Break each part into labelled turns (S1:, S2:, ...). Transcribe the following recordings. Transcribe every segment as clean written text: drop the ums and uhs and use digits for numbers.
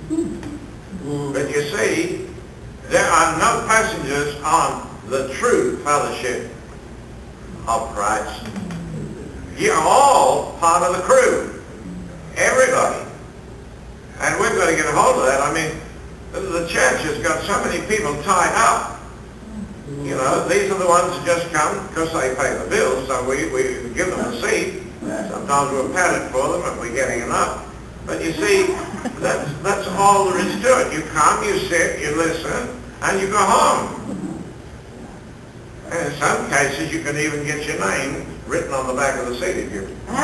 S1: But you see, there are no passengers on the true fellowship of Christ. You're all part of the crew. Everybody. And we've got to get a hold of that. I mean, the church has got so many people tied up. You know, these are the ones that just come because they pay the bills, so we give them a seat. Sometimes we'll pat it for them if we're getting enough. But you see, that's all there is to it. You come, you sit, you listen, and you go home. And in some cases, you can even get your name written on the back of the seat if you're and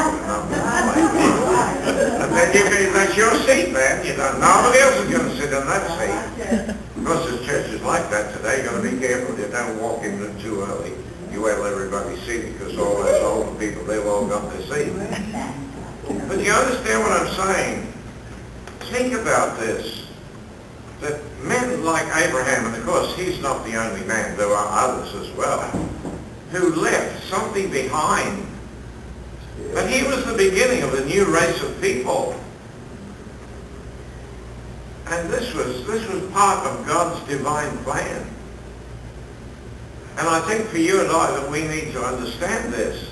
S1: then that's your seat, man. You don't, nobody else is going to sit in that seat. Of course, there's churches like that today. You've got to be careful you don't walk in too early. You will everybody seated because all those older people, they've all got their seat. But you understand what I'm saying? Think about this. That men like Abraham, and of course he's not the only man, there are others as well, who left something behind. But he was the beginning of a new race of people. And this was part of God's divine plan. And I think for you and I that we need to understand this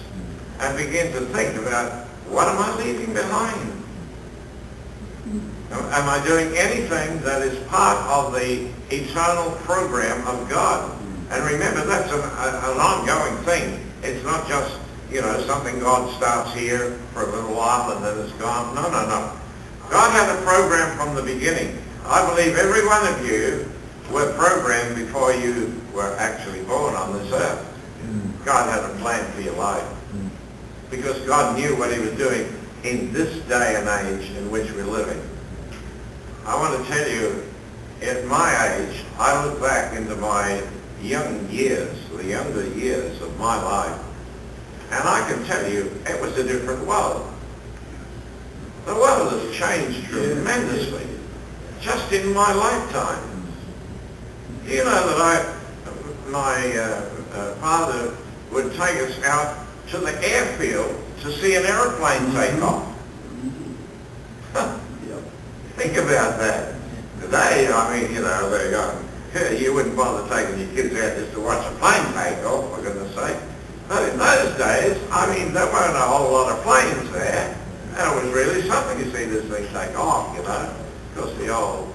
S1: and begin to think about, what am I leaving behind? Am I doing anything that is part of the eternal program of God? And remember, that's an ongoing thing. It's not just, you know, something God starts here for a little while and then it's gone. No, no, no. God had a program from the beginning. I believe every one of you were programmed before you were actually born on this earth. God had a plan for your life. Because God knew what he was doing in this day and age in which we're living. I want to tell you, at my age, I look back into my young years, the younger years of my life, and I can tell you, it was a different world. The world has changed tremendously, just in my lifetime. You know that my father would take us out to the airfield to see an airplane take off. Think about that. Today, I mean, you know, they're going, you wouldn't bother taking your kids out just to watch a plane take off, for goodness sake. But in those days, I mean, there weren't a whole lot of planes there. And it was really something to see this thing take off, you know. Because the old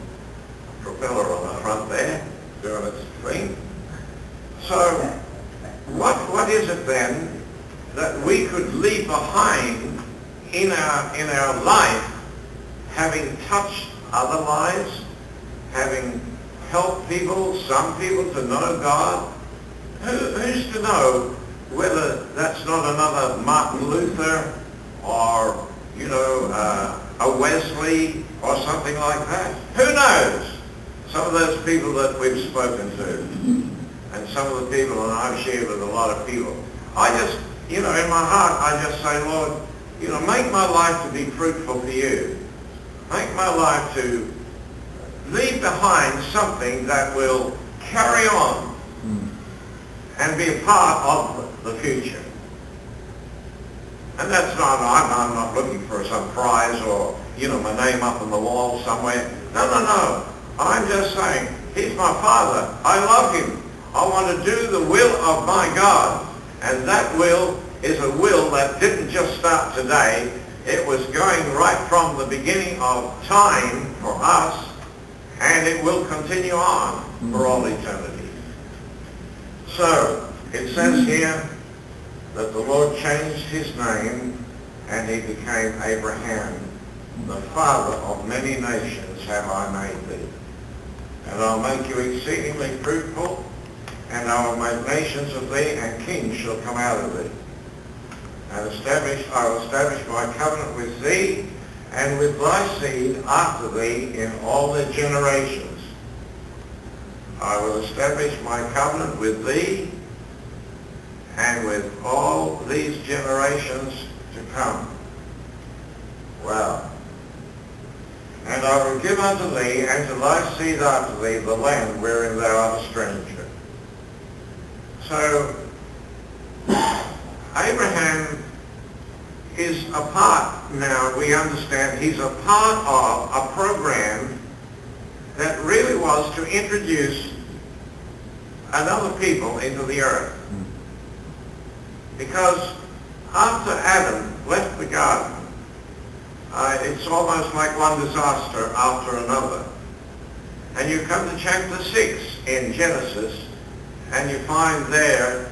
S1: propeller on the front there, doing its thing. So, what is it then that we could leave behind in our life, having touched other lives, having helped people, some people to know God? Who's to know whether that's not another Martin Luther or, you know, a Wesley or something like that? Who knows? Some of those people that we've spoken to and some of the people, and I've shared with a lot of people. I just, you know, in my heart, I just say, Lord, you know, make my life to be fruitful for you. Make my life to leave behind something that will carry on and be a part of the future. And that's not, I'm not looking for some prize or, you know, my name up on the wall somewhere. No, no, no. I'm just saying, he's my Father. I love him. I want to do the will of my God. And that will is a will that didn't just start today. It was going right from the beginning of time for us, and it will continue on for all eternity. So, it says here that the Lord changed his name, and he became Abraham. The father of many nations have I made thee. And I'll make you exceedingly fruitful, and I will make nations of thee, and kings shall come out of thee. And I will establish my covenant with thee, and with thy seed after thee in all their generations. I will establish my covenant with thee, and with all these generations to come. Wow. And I will give unto thee and to thy seed after thee the land wherein thou art a stranger. So, Abraham is a part, now we understand, he's a part of a program was to introduce another people into the earth. Because after Adam left the garden, it's almost like one disaster after another. And you come to chapter 6 in Genesis, and you find there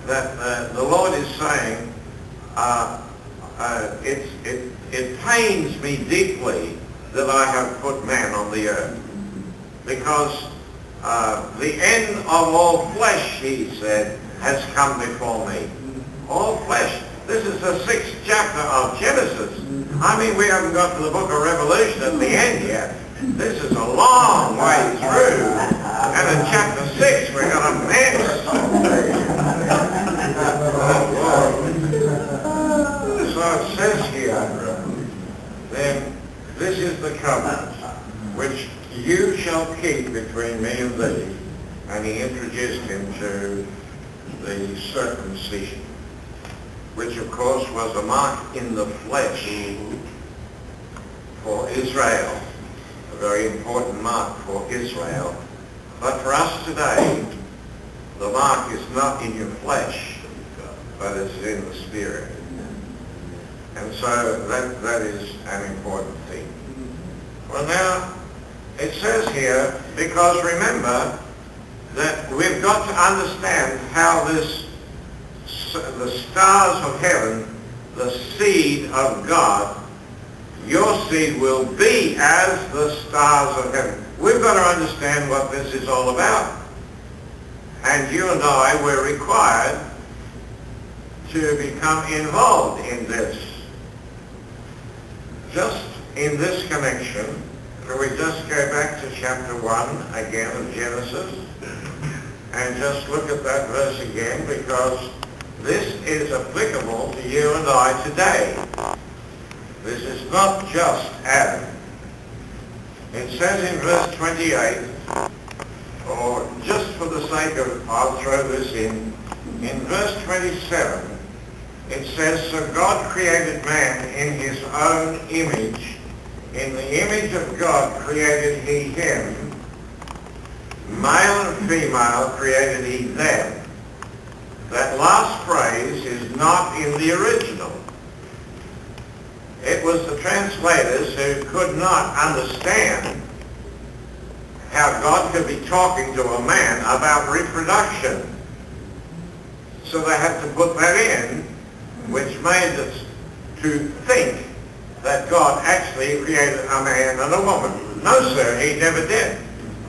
S1: that the Lord is saying, it pains me deeply that I have put man on the earth. Because the end of all flesh, he said, has come before me. All flesh. This is the 6th chapter of Genesis. I mean, we haven't got to the book of Revelation at the end yet. This is a long way through. And in chapter 6, we've got a mess. So it says here, then, this is the covenant which you shall keep between me and thee. And he introduced him to the circumcision, which of course was a mark in the flesh for Israel, a very important mark for Israel. But for us today, the mark is not in your flesh, but it's in the Spirit. And so that is an important thing. Well now, it says here, because remember that we've got to understand how the stars of heaven, the seed of God, your seed will be as the stars of heaven. We've got to understand what this is all about. And you and I were required to become involved in this. Just in this connection, can we just go back to chapter 1 again of Genesis and just look at that verse again, because this is applicable to you and I today. This is not just Adam. It says in verse 28, or just for the sake of, I'll throw this in verse 27, it says, so God created man in his own image. In the image of God created he him. Male and female created he them. That last phrase is not in the original. It was the translators who could not understand how God could be talking to a man about reproduction. So they had to put that in, which made us to think that God actually created a man and a woman. No, sir, he never did.